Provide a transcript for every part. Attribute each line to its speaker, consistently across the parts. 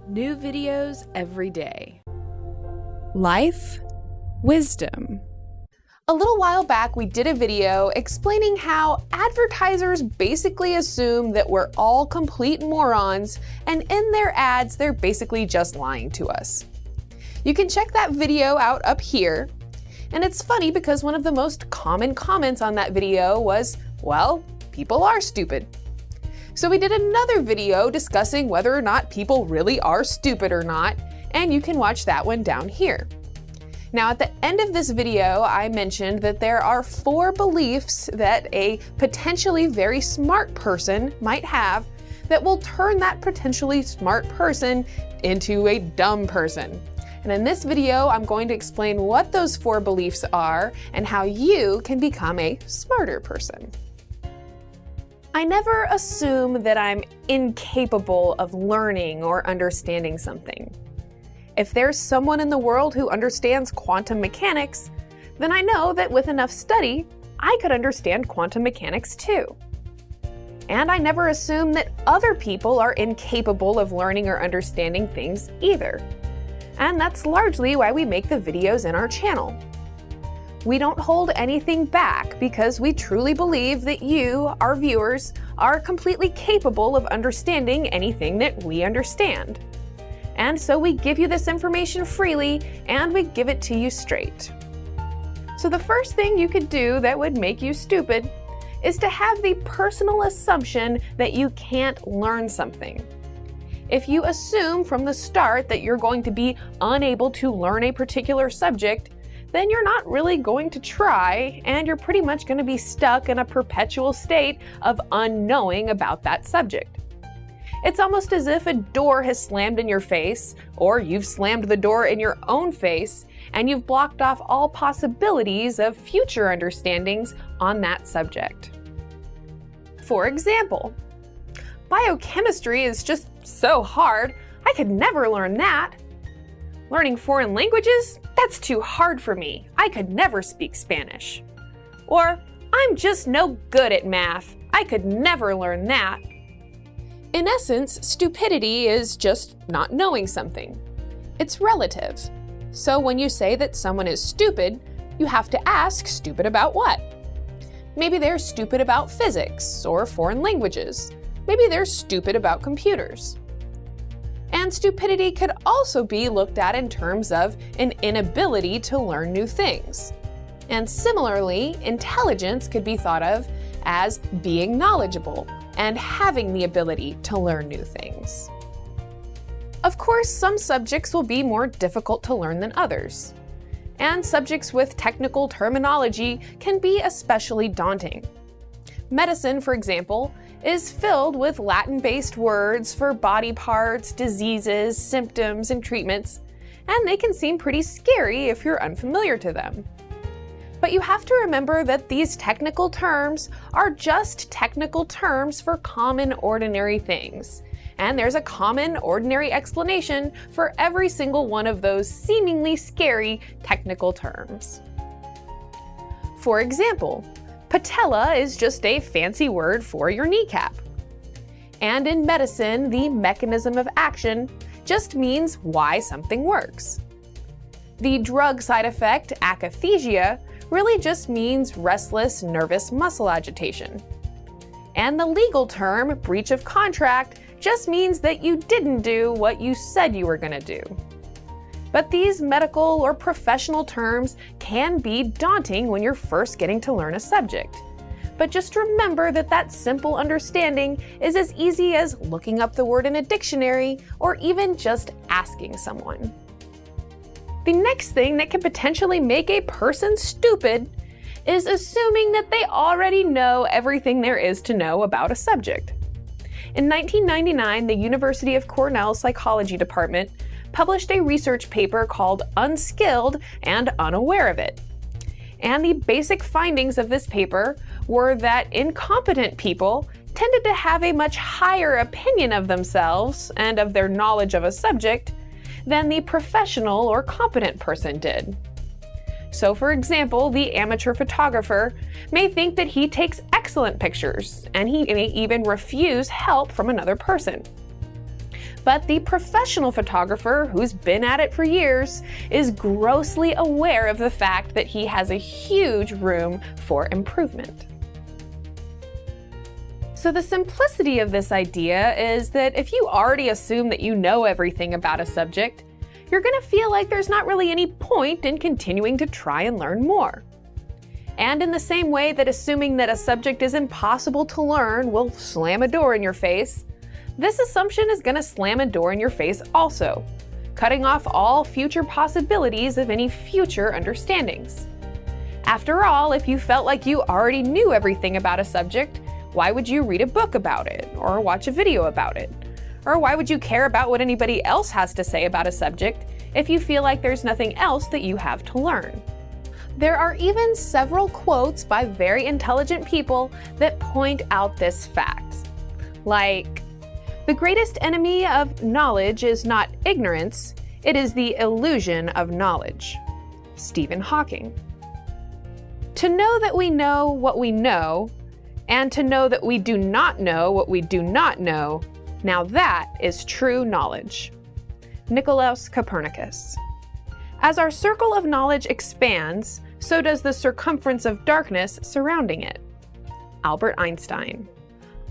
Speaker 1: New videos every day. Life, wisdom.
Speaker 2: A little while back, we did a video explaining how advertisers basically assume that we're all complete morons, and in their ads, they're basically just lying to us. You can check that video out up here. And it's funny because one of the most common comments on that video was, well, people are stupid. So we did another video discussing whether or not people really are stupid or not, and you can watch that one down here. Now, at the end of this video, I mentioned that there are 4 beliefs that a potentially very smart person might have that will turn that potentially smart person into a dumb person. And in this video, I'm going to explain what those 4 beliefs are and how you can become a smarter person. I never assume that I'm incapable of learning or understanding something. If there's someone in the world who understands quantum mechanics, then I know that with enough study, I could understand quantum mechanics too. And I never assume that other people are incapable of learning or understanding things either. And that's largely why we make the videos in our channel. We don't hold anything back because we truly believe that you, our viewers, are completely capable of understanding anything that we understand. And so we give you this information freely, and we give it to you straight. So the first thing you could do that would make you stupid is to have the personal assumption that you can't learn something. If you assume from the start that you're going to be unable to learn a particular subject, then you're not really going to try, and you're pretty much going to be stuck in a perpetual state of unknowing about that subject. It's almost as if a door has slammed in your face, or you've slammed the door in your own face, and you've blocked off all possibilities of future understandings on that subject. For example, biochemistry is just so hard, I could never learn that. Learning foreign languages? That's too hard for me. I could never speak Spanish. Or, I'm just no good at math. I could never learn that. In essence, stupidity is just not knowing something. It's relative. So when you say that someone is stupid, you have to ask, stupid about what? Maybe they're stupid about physics or foreign languages. Maybe they're stupid about computers. And stupidity could also be looked at in terms of an inability to learn new things. And similarly, intelligence could be thought of as being knowledgeable and having the ability to learn new things. Of course, some subjects will be more difficult to learn than others. And subjects with technical terminology can be especially daunting. Medicine, for example, is filled with Latin-based words for body parts, diseases, symptoms, and treatments, and they can seem pretty scary if you're unfamiliar to them. But you have to remember that these technical terms are just technical terms for common, ordinary things, and there's a common, ordinary explanation for every single one of those seemingly scary technical terms. For example, patella is just a fancy word for your kneecap. And in medicine, the mechanism of action just means why something works. The drug side effect, akathisia, really just means restless, nervous muscle agitation. And the legal term, breach of contract, just means that you didn't do what you said you were going to do. But these medical or professional terms can be daunting when you're first getting to learn a subject. But just remember that that simple understanding is as easy as looking up the word in a dictionary or even just asking someone. The next thing that can potentially make a person stupid is assuming that they already know everything there is to know about a subject. In 1999, the University of Cornell Psychology Department published a research paper called Unskilled and Unaware of It. And the basic findings of this paper were that incompetent people tended to have a much higher opinion of themselves and of their knowledge of a subject than the professional or competent person did. So for example, the amateur photographer may think that he takes excellent pictures, and he may even refuse help from another person. But the professional photographer, who's been at it for years, is grossly aware of the fact that he has a huge room for improvement. So the simplicity of this idea is that if you already assume that you know everything about a subject, you're going to feel like there's not really any point in continuing to try and learn more. And in the same way that assuming that a subject is impossible to learn will slam a door in your face, this assumption is going to slam a door in your face also, cutting off all future possibilities of any future understandings. After all, if you felt like you already knew everything about a subject, why would you read a book about it or watch a video about it? Or why would you care about what anybody else has to say about a subject if you feel like there's nothing else that you have to learn? There are even several quotes by very intelligent people that point out this fact. Like, "The greatest enemy of knowledge is not ignorance, it is the illusion of knowledge." Stephen Hawking. To know that we know what we know, and to know that we do not know what we do not know, now that is true knowledge. Nicolaus Copernicus. As our circle of knowledge expands, so does the circumference of darkness surrounding it. Albert Einstein.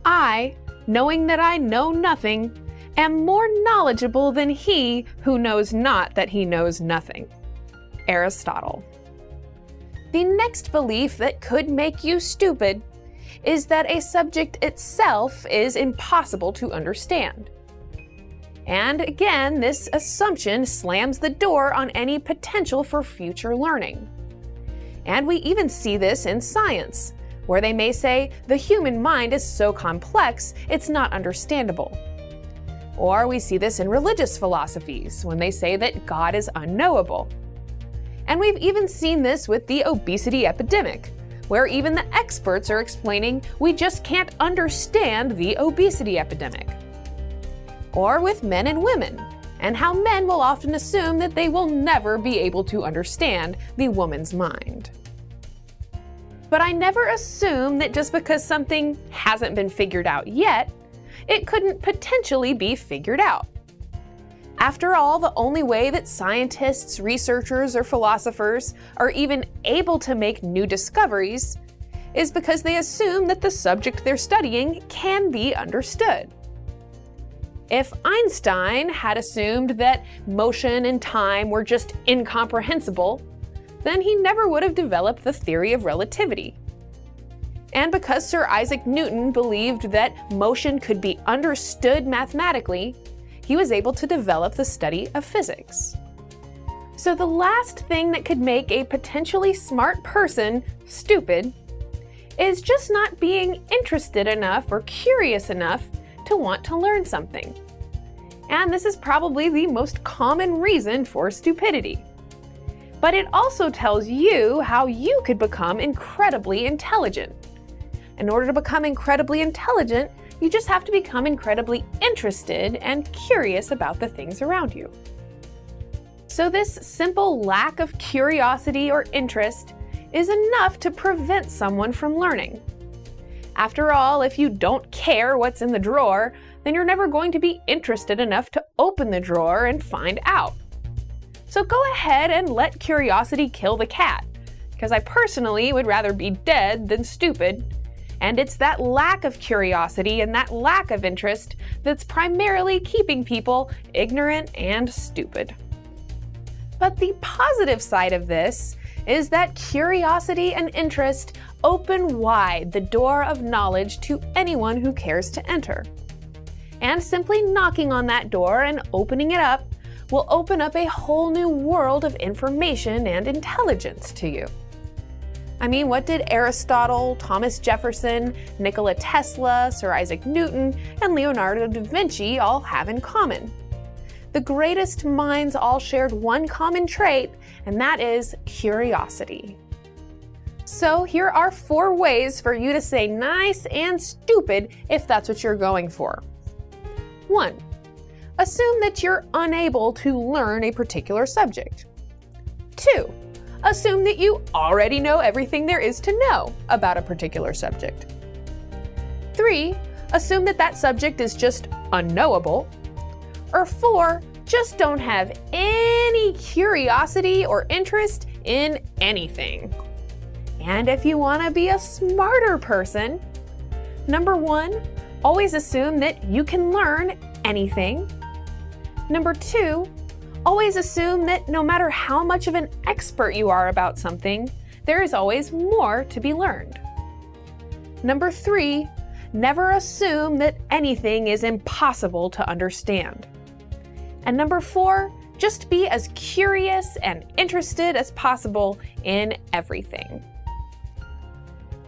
Speaker 2: I, knowing that I know nothing, am more knowledgeable than he who knows not that he knows nothing. Aristotle. The next belief that could make you stupid is that a subject itself is impossible to understand. And again, this assumption slams the door on any potential for future learning. And we even see this in science, where they may say the human mind is so complex it's not understandable. Or we see this in religious philosophies, when they say that God is unknowable. And we've even seen this with the obesity epidemic, where even the experts are explaining we just can't understand the obesity epidemic. Or with men and women, and how men will often assume that they will never be able to understand the woman's mind. But I never assume that just because something hasn't been figured out yet, it couldn't potentially be figured out. After all, the only way that scientists, researchers, or philosophers are even able to make new discoveries is because they assume that the subject they're studying can be understood. If Einstein had assumed that motion and time were just incomprehensible, then he never would have developed the theory of relativity. And because Sir Isaac Newton believed that motion could be understood mathematically, he was able to develop the study of physics. So the last thing that could make a potentially smart person stupid is just not being interested enough or curious enough to want to learn something. And this is probably the most common reason for stupidity. But it also tells you how you could become incredibly intelligent. In order to become incredibly intelligent, you just have to become incredibly interested and curious about the things around you. So this simple lack of curiosity or interest is enough to prevent someone from learning. After all, if you don't care what's in the drawer, then you're never going to be interested enough to open the drawer and find out. So go ahead and let curiosity kill the cat, because I personally would rather be dead than stupid. And it's that lack of curiosity and that lack of interest that's primarily keeping people ignorant and stupid. But the positive side of this is that curiosity and interest open wide the door of knowledge to anyone who cares to enter. And simply knocking on that door and opening it up will open up a whole new world of information and intelligence to you. I mean, what did Aristotle, Thomas Jefferson, Nikola Tesla, Sir Isaac Newton, and Leonardo da Vinci all have in common? The greatest minds all shared one common trait, and that is curiosity. So here are 4 ways for you to say nice and stupid if that's what you're going for. 1. Assume that you're unable to learn a particular subject. 2. Assume that you already know everything there is to know about a particular subject. 3. Assume that that subject is just unknowable. Or 4, just don't have any curiosity or interest in anything. And if you want to be a smarter person, number 1, always assume that you can learn anything. Number 2, always assume that no matter how much of an expert you are about something, there is always more to be learned. Number 3, never assume that anything is impossible to understand. And number 4, just be as curious and interested as possible in everything.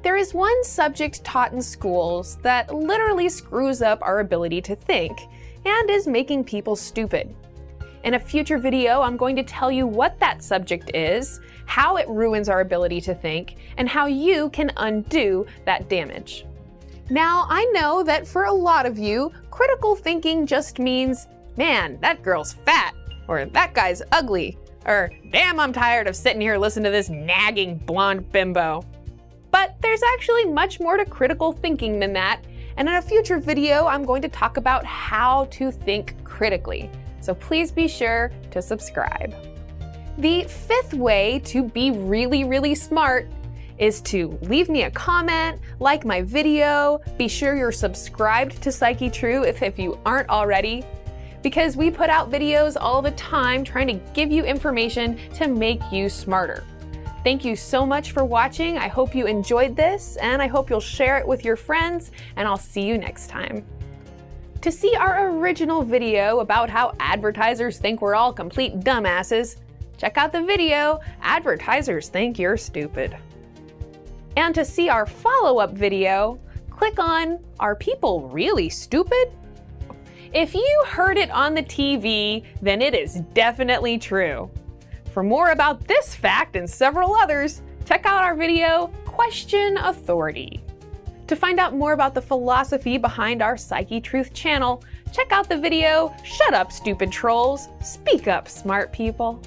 Speaker 2: There is one subject taught in schools that literally screws up our ability to think and is making people stupid. In a future video, I'm going to tell you what that subject is, how it ruins our ability to think, and how you can undo that damage. Now, I know that for a lot of you, critical thinking just means, man, that girl's fat, or that guy's ugly, or damn, I'm tired of sitting here listening to this nagging blonde bimbo. But there's actually much more to critical thinking than that, and in a future video, I'm going to talk about how to think critically. So please be sure to subscribe. The 5th way to be really, really smart is to leave me a comment, like my video, be sure you're subscribed to Psychetruth if you aren't already, because we put out videos all the time trying to give you information to make you smarter. Thank you so much for watching. I hope you enjoyed this, and I hope you'll share it with your friends, and I'll see you next time. To see our original video about how advertisers think we're all complete dumbasses, check out the video, Advertisers Think You're Stupid. And to see our follow-up video, click on Are People Really Stupid? If you heard it on the TV, then it is definitely true. For more about this fact and several others, check out our video, Question Authority. To find out more about the philosophy behind our Psychetruth channel, check out the video, Shut Up, Stupid Trolls, Speak Up, Smart People.